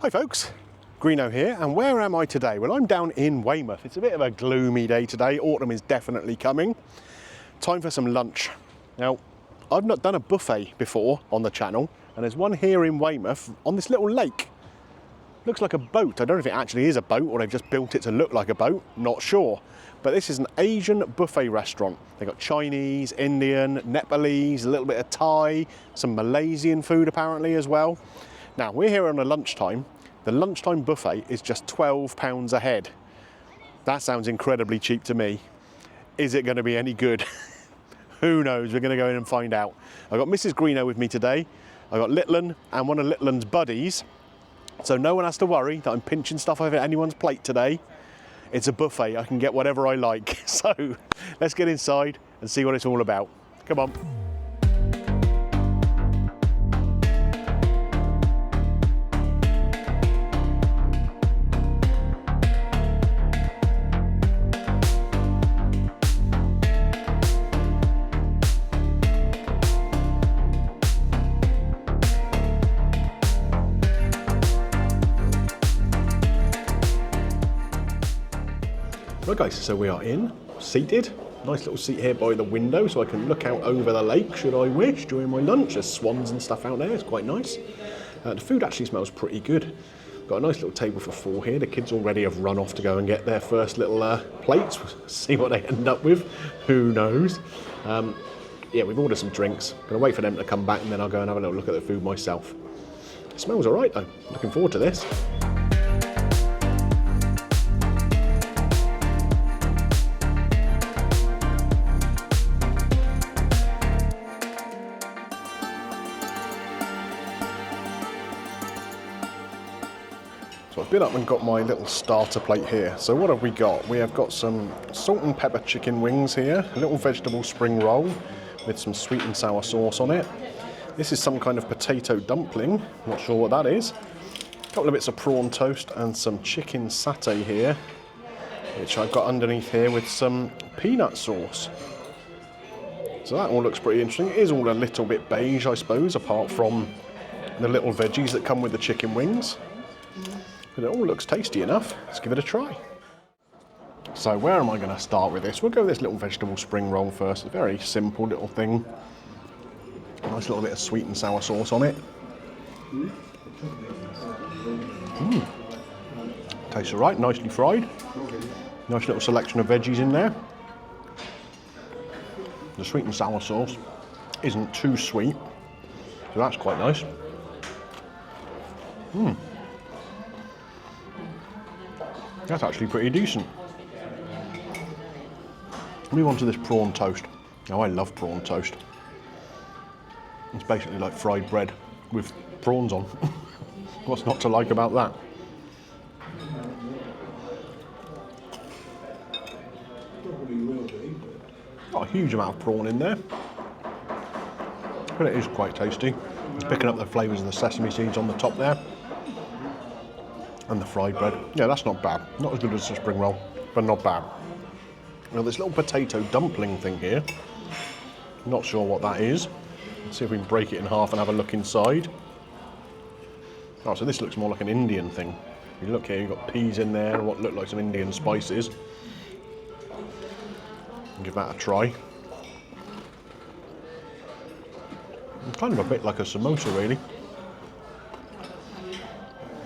Hi folks, Greeno here, and where am I today? Well, I'm down in Weymouth. It's a bit of a gloomy day today. Autumn is definitely coming. Time for some lunch. Now, I've not done a buffet before on the channel, and there's one here in Weymouth on this little lake. Looks like a boat. I don't know if it actually is a boat or they've just built it to look like a boat, not sure. But this is an Asian buffet restaurant. They've got Chinese, Indian, Nepalese, a little bit of Thai, some Malaysian food apparently as well. Now, we're here on a lunchtime. The lunchtime buffet is just £12 a head. That sounds incredibly cheap to me. Is it going to be any good? Who knows? We're going to go in and find out. I've got Mrs. Greeno with me today. I've got Litland and one of Litland's buddies. So no one has to worry that I'm pinching stuff over anyone's plate today. It's a buffet. I can get whatever I like. So let's get inside and see what it's all about. Come on. Right guys, so we are seated. Nice little seat here by the window so I can look out over the lake should I wish during my lunch. There's swans and stuff out there, it's quite nice. The food actually smells pretty good. Got a nice little table for four here. The kids already have run off to go and get their first little plates. See what they end up with, who knows. Yeah, we've ordered some drinks. Gonna wait for them to come back and then I'll go and have a little look at the food myself. It smells all right though, looking forward to this. So I've been up and got my little starter plate here. So what have we got? We have got some salt and pepper chicken wings here, a little vegetable spring roll with some sweet and sour sauce on it. This is some kind of potato dumpling, not sure what that is. A couple of bits of prawn toast and some chicken satay here, which I've got underneath here with some peanut sauce. So that all looks pretty interesting. It is all a little bit beige, I suppose, apart from the little veggies that come with the chicken wings. But it all looks tasty enough. Let's give it a try. So where am I going to start with this? We'll go with this little vegetable spring roll first. A very simple little thing. Nice little bit of sweet and sour sauce on it. Tastes all right, nicely fried. Nice little selection of veggies in there. The sweet and sour sauce isn't too sweet, so that's quite nice. That's actually pretty decent. Move on to this prawn toast. Now I love prawn toast. It's basically like fried bread with prawns on. What's not to like about that? Not a huge amount of prawn in there, but it is quite tasty. It's picking up the flavours of the sesame seeds on the top there. And the fried bread. Yeah, that's not bad. Not as good as the spring roll, but not bad. Now this little potato dumpling thing here, not sure what that is. Let's see if we can break it in half and have a look inside. Oh, so this looks more like an Indian thing. If you look here, you've got peas in there and what look like some Indian spices. Give that a try. It's kind of a bit like a samosa really.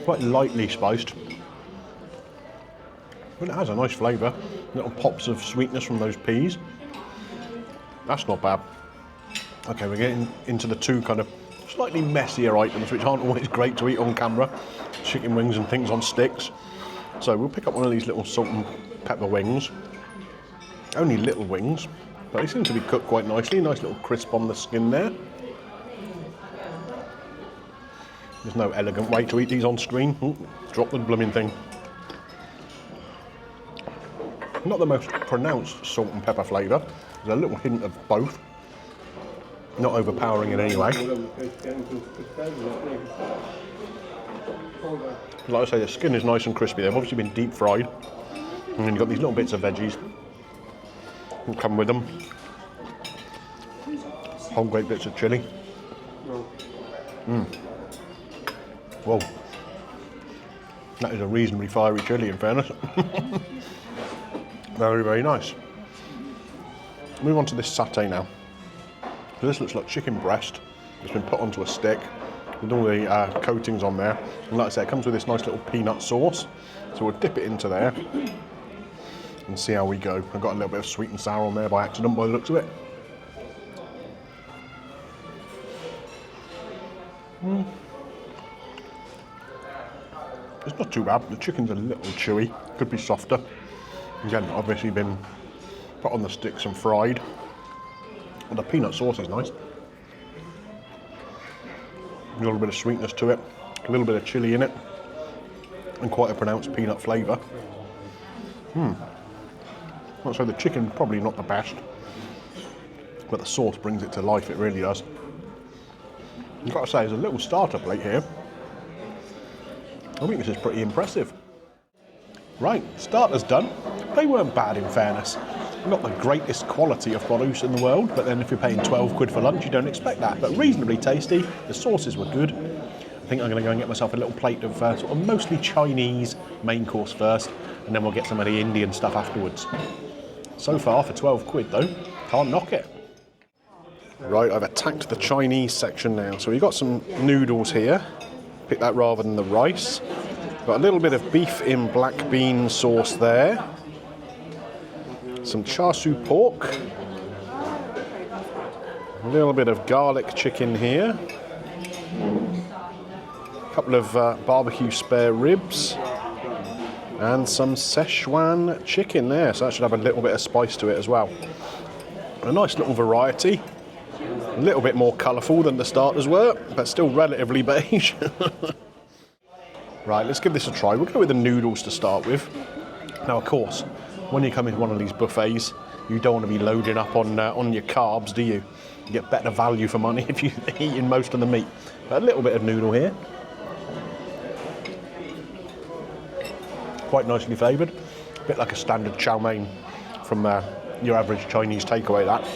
Quite lightly spiced, but it has a nice flavour. Little pops of sweetness from those peas. That's not bad. Okay, we're getting into the two kind of slightly messier items which aren't always great to eat on camera. Chicken wings and things on sticks. So we'll pick up one of these little salt and pepper wings. Only little wings, but they seem to be cooked quite nicely. Nice little crisp on the skin there. There's no elegant way to eat these on screen. Ooh, drop the blooming thing. Not the most pronounced salt and pepper flavour. There's a little hint of both. Not overpowering in any way. Like I say, the skin is nice and crispy. They've obviously been deep fried. And then you've got these little bits of veggies that come with them. Whole great bits of chilli. Whoa. That is a reasonably fiery chilli, in fairness. Very, very nice. Move on to this satay now. So this looks like chicken breast. It's been put onto a stick with all the coatings on there. And like I said, it comes with this nice little peanut sauce. So we'll dip it into there and see how we go. I've got a little bit of sweet and sour on there by accident by the looks of it. It's not too bad. The chicken's a little chewy, could be softer. Again, obviously been put on the sticks and fried. And the peanut sauce is nice. A little bit of sweetness to it, a little bit of chilli in it, and quite a pronounced peanut flavour. So the chicken probably not the best, but the sauce brings it to life, it really does. I've got to say, there's a little starter plate here. I think this is pretty impressive. Right, starters done. They weren't bad, in fairness. Not the greatest quality of produce in the world, but then if you're paying 12 quid for lunch, you don't expect that. But reasonably tasty. The sauces were good. I think I'm going to go and get myself a little plate of sort of mostly Chinese main course first, and then we'll get some of the Indian stuff afterwards. So far, for 12 quid though, can't knock it. Right, I've attacked the Chinese section now. So we've got some noodles here. Pick that rather than the rice. Got a little bit of beef in black bean sauce there. Some char siu pork. A little bit of garlic chicken here. A couple of barbecue spare ribs. And some Szechuan chicken there. So that should have a little bit of spice to it as well. A nice little variety. A little bit more colourful than the starters were, but still relatively beige. Right, let's give this a try. We'll go with the noodles to start with. Now, of course, when you come into one of these buffets, you don't want to be loading up on your carbs, do you? You get better value for money if you're eating most of the meat. But a little bit of noodle here. Quite nicely flavoured. A bit like a standard chow mein from your average Chinese takeaway, that.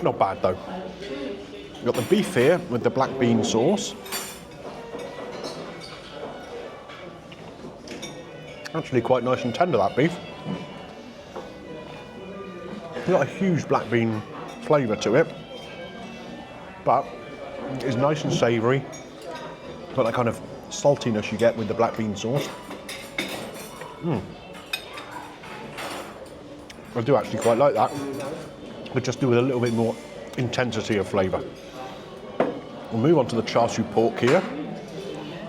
Not bad though. We've got the beef here with the black bean sauce. Actually quite nice and tender, that beef. Not a huge black bean flavour to it, but it's nice and savoury. Got that kind of saltiness you get with the black bean sauce. I do actually quite like that, but just do with a little bit more intensity of flavour. We'll move on to the char siu pork here.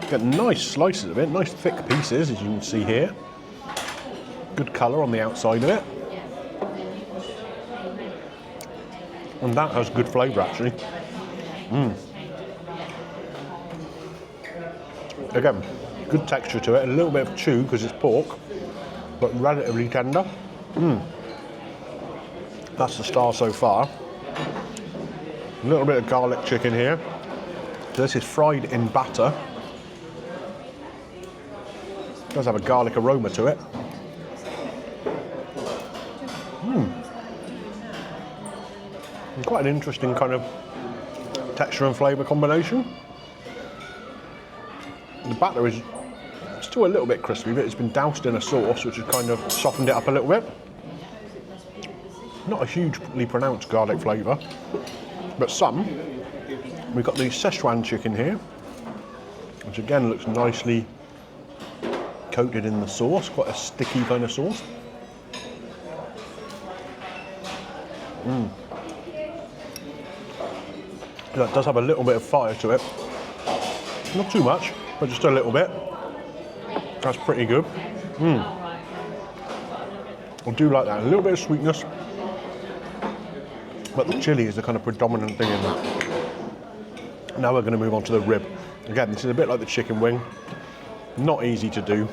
Get nice slices of it, nice thick pieces, as you can see here. Good colour on the outside of it. And that has good flavour, actually. Again, good texture to it, a little bit of chew because it's pork, but relatively tender. That's the star so far. A little bit of garlic chicken here. So this is fried in batter. It does have a garlic aroma to it. Quite an interesting kind of texture and flavour combination. The batter is still a little bit crispy, but it's been doused in a sauce which has kind of softened it up a little bit. Not a hugely pronounced garlic flavour, but some. We've got the Szechuan chicken here, which again looks nicely coated in the sauce, quite a sticky kind of sauce. That does have a little bit of fire to it. Not too much, but just a little bit. That's pretty good. I do like that. A little bit of sweetness, but the chilli is the kind of predominant thing in that. Now we're going to move on to the rib. Again, this is a bit like the chicken wing. Not easy to do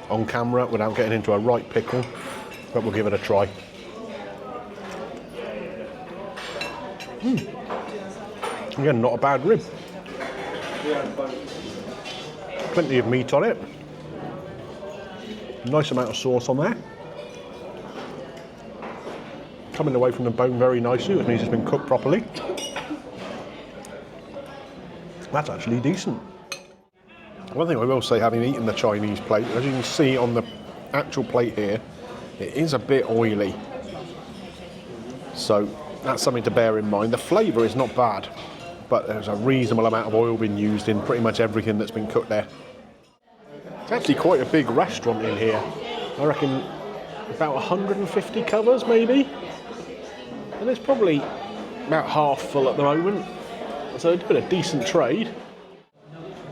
on camera without getting into a right pickle, but we'll give it a try. Again, not a bad rib. Plenty of meat on it. Nice amount of sauce on there. Coming away from the bone very nicely, which means it's been cooked properly. That's actually decent. One thing I will say, having eaten the Chinese plate, as you can see on the actual plate here, it is a bit oily. So that's something to bear in mind. The flavour is not bad, but there's a reasonable amount of oil being used in pretty much everything that's been cooked there. It's actually quite a big restaurant in here. I reckon about 150 covers maybe. And it's probably about half full at the moment. So they're doing a decent trade.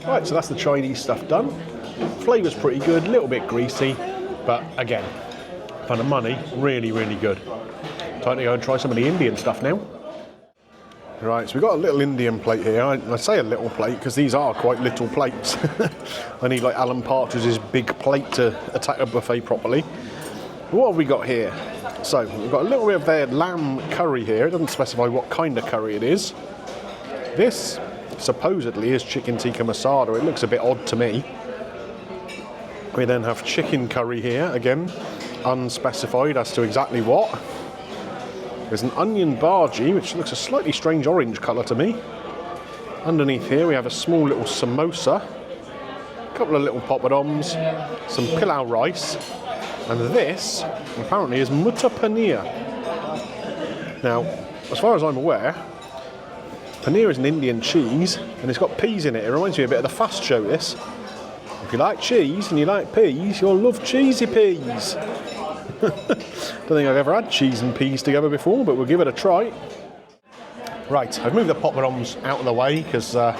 Right, so that's the Chinese stuff done. Flavour's pretty good, a little bit greasy, but again, for the money, really, really good. Time to go and try some of the Indian stuff now. Right, so we've got a little Indian plate here. I say a little plate because these are quite little plates. I need like Alan Partridge's big plate to attack a buffet properly. What have we got here? So we've got a little bit of their lamb curry here. It doesn't specify what kind of curry it is. This supposedly is chicken tikka masala. It looks a bit odd to me. We then have chicken curry here, again, unspecified as to exactly what. There's an onion bhaji, which looks a slightly strange orange colour to me. Underneath here we have a small little samosa, a couple of little poppadoms, some pilau rice, and this apparently is mutta paneer. Now, as far as I'm aware, paneer is an Indian cheese, and it's got peas in it. It reminds me a bit of the fast show, this. If you like cheese and you like peas, you'll love cheesy peas. Don't think I've ever had cheese and peas together before, but we'll give it a try. Right, I've moved the poppadoms out of the way because don't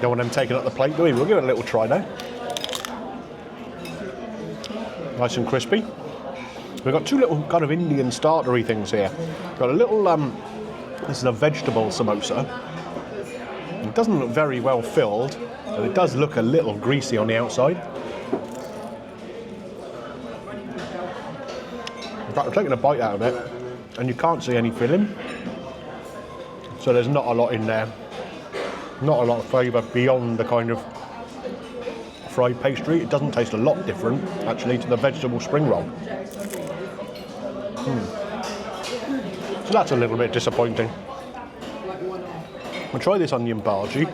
want them taking up the plate, do we? We'll give it a little try now. Nice and crispy. We've got two little kind of Indian startery things here. Got a little, this is a vegetable samosa. It doesn't look very well filled, but it does look a little greasy on the outside. In fact, I've taken a bite out of it, and you can't see any filling. So there's not a lot in there. Not a lot of flavour beyond the kind of fried pastry. It doesn't taste a lot different, actually, to the vegetable spring roll. So that's a little bit disappointing. I'll try this onion bhaji.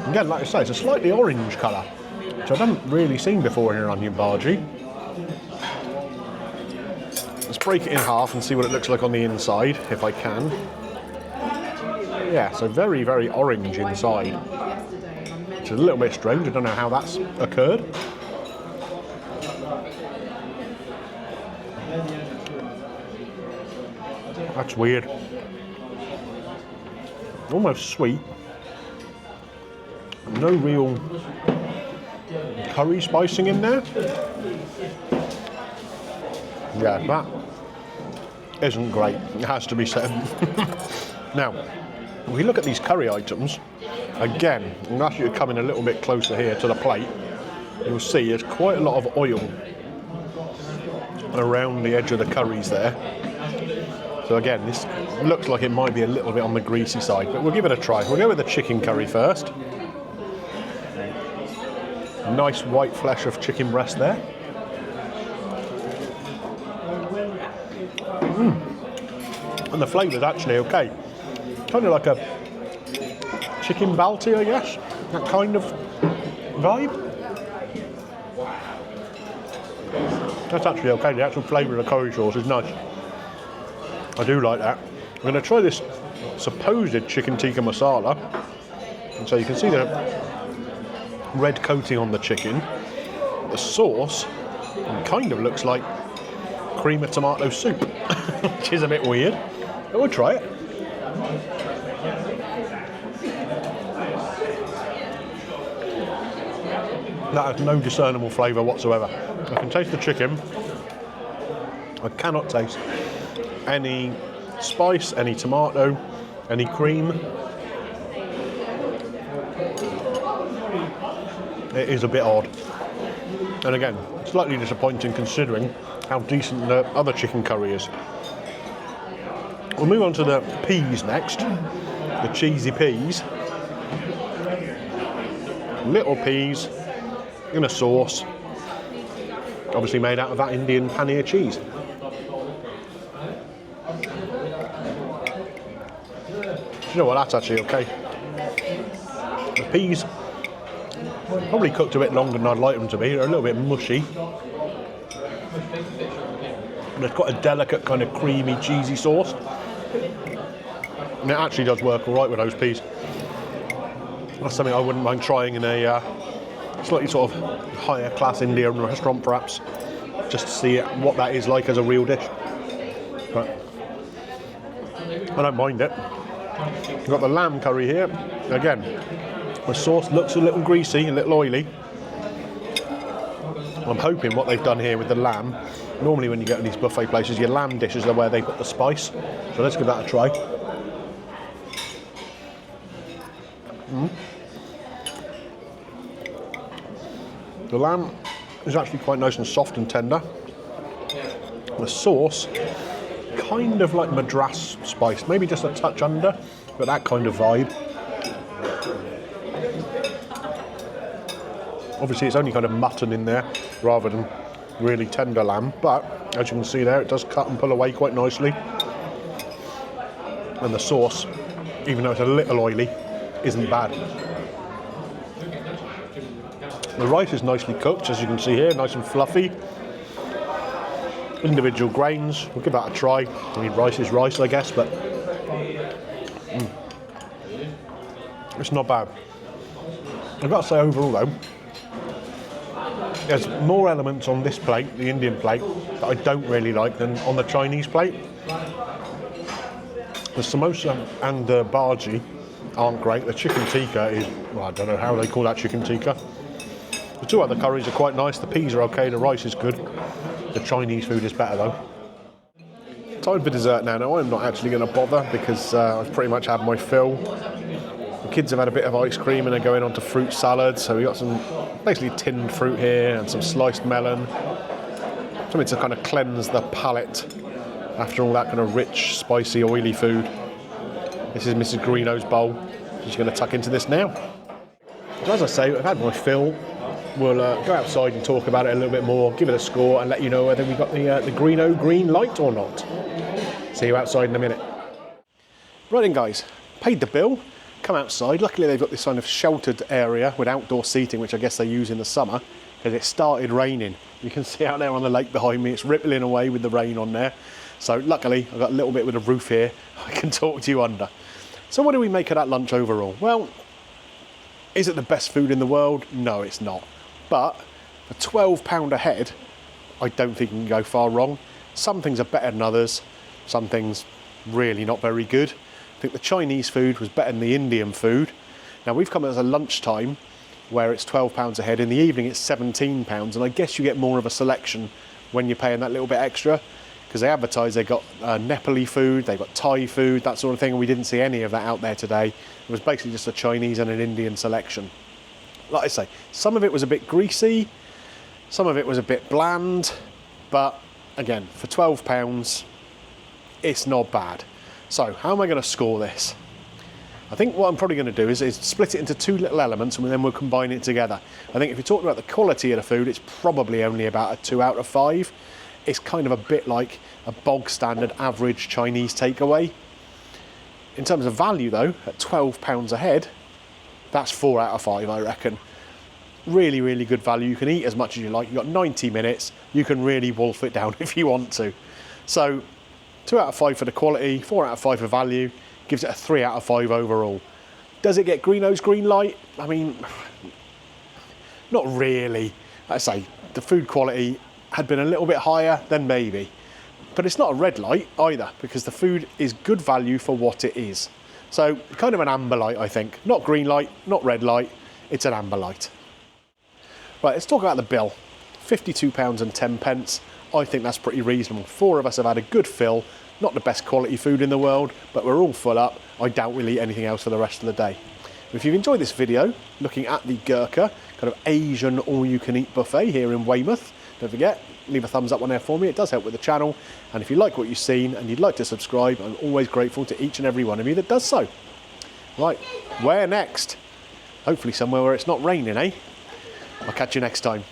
Again, like I say, it's a slightly orange colour, which I haven't really seen before in an onion bhaji. Let's break it in half and see what it looks like on the inside, if I can. Yeah, so very, very orange inside. Which is a little bit strange. I don't know how that's occurred. That's weird. Almost sweet. No real curry spicing in there. Yeah, that isn't great, it has to be said. Now, if we look at these curry items, again, and ask you to come in a little bit closer here to the plate, you'll see there's quite a lot of oil around the edge of the curries there. So again, this looks like it might be a little bit on the greasy side, but we'll give it a try. We'll go with the chicken curry first. Nice white flesh of chicken breast there. And the flavour's actually okay. Kind of like a chicken balti, I guess. That kind of vibe. That's actually okay. The actual flavour of the curry sauce is nice. I do like that. I'm going to try this supposed chicken tikka masala. And so you can see the red coating on the chicken. The sauce kind of looks like cream of tomato soup, which is a bit weird. But we'll try it. That has no discernible flavour whatsoever. I can taste the chicken. I cannot taste any spice, any tomato, any cream. It is a bit odd. And again, slightly disappointing considering how decent the other chicken curry is. We'll move on to the peas next, the cheesy peas. Little peas in a sauce, obviously made out of that Indian paneer cheese. You know what, that's actually okay. The peas Probably cooked a bit longer than I'd like them to be. They're a little bit mushy. There's quite a delicate kind of creamy, cheesy sauce. And it actually does work all right with those peas. That's something I wouldn't mind trying in a slightly sort of higher class Indian restaurant, perhaps, just to see what that is like as a real dish. But I don't mind it. We've got the lamb curry here. Again, the sauce looks a little greasy, a little oily. I'm hoping what they've done here with the lamb, normally when you get in these buffet places, your lamb dishes are where they put the spice. So let's give that a try. The lamb is actually quite nice and soft and tender. The sauce, kind of like Madras spice, maybe just a touch under, but that kind of vibe. Obviously it's only kind of mutton in there rather than really tender lamb, but as you can see there, it does cut and pull away quite nicely. And the sauce, even though it's a little oily, isn't bad. The rice is nicely cooked, as you can see here, nice and fluffy. Individual grains, we'll give that a try. I mean, rice is rice, I guess, but it's not bad. I've got to say overall though, there's more elements on this plate, the Indian plate, that I don't really like than on the Chinese plate. The samosa and the bhaji aren't great. The chicken tikka is, well, I don't know how they call that chicken tikka. The two other curries are quite nice. The peas are okay, the rice is good. The Chinese food is better though. Time for dessert now. Now I'm not actually going to bother because I've pretty much had my fill. The kids have had a bit of ice cream and they're going on to fruit salad. So we got some basically tinned fruit here and some sliced melon. Something to kind of cleanse the palate after all that kind of rich, spicy, oily food. This is Mrs. Greeno's bowl. She's going to tuck into this now. So as I say, I've had my fill. We'll go outside and talk about it a little bit more, give it a score and let you know whether we got the Greeno green light or not. See you outside in a minute. Right then guys, paid the bill, come outside. Luckily they've got this kind of sheltered area with outdoor seating, which I guess they use in the summer, because it started raining. You can see out there on the lake behind me, it's rippling away with the rain on there. So luckily I've got a little bit with a roof here I can talk to you under. So what do we make of that lunch overall? Well, is it the best food in the world? No, it's not. But for £12 a head, I don't think you can go far wrong. Some things are better than others. Some things really not very good. I think the Chinese food was better than the Indian food. Now we've come as a lunchtime where it's £12 a head. In the evening it's £17, and I guess you get more of a selection when you're paying that little bit extra, because they advertise they've got Nepali food, they've got Thai food, that sort of thing, and we didn't see any of that out there today. It was basically just a Chinese and an Indian selection. Like I say, some of it was a bit greasy, some of it was a bit bland, but again, for £12, it's not bad. So, how am I going to score this? I think what I'm probably going to do is split it into two little elements and then we'll combine it together. I think if you're talking about the quality of the food, it's probably only about a 2 out of 5. It's kind of a bit like a bog standard average Chinese takeaway. In terms of value though, at £12 a head, that's 4 out of 5, I reckon. Really, really good value. You can eat as much as you like. You've got 90 minutes. You can really wolf it down if you want to. So 2 out of 5 for the quality, 4 out of 5 for value, gives it a 3 out of 5 overall. Does it get Greeno's green light? I mean, not really. Like I say, the food quality had been a little bit higher, then maybe. But it's not a red light either, because the food is good value for what it is. So kind of an amber light, I think. Not green light, not red light, it's an amber light. Right, let's talk about the bill. £52.10. I think that's pretty reasonable. 4 of us have had a good fill, not the best quality food in the world, but we're all full up. I doubt we'll eat anything else for the rest of the day. If you've enjoyed this video, looking at the Gurkha, kind of Asian all-you-can-eat buffet here in Weymouth, don't forget, leave a thumbs up on there for me, it does help with the channel. And if you like what you've seen and you'd like to subscribe, I'm always grateful to each and every one of you that does so. Right, where next? Hopefully somewhere where it's not raining, eh? I'll catch you next time.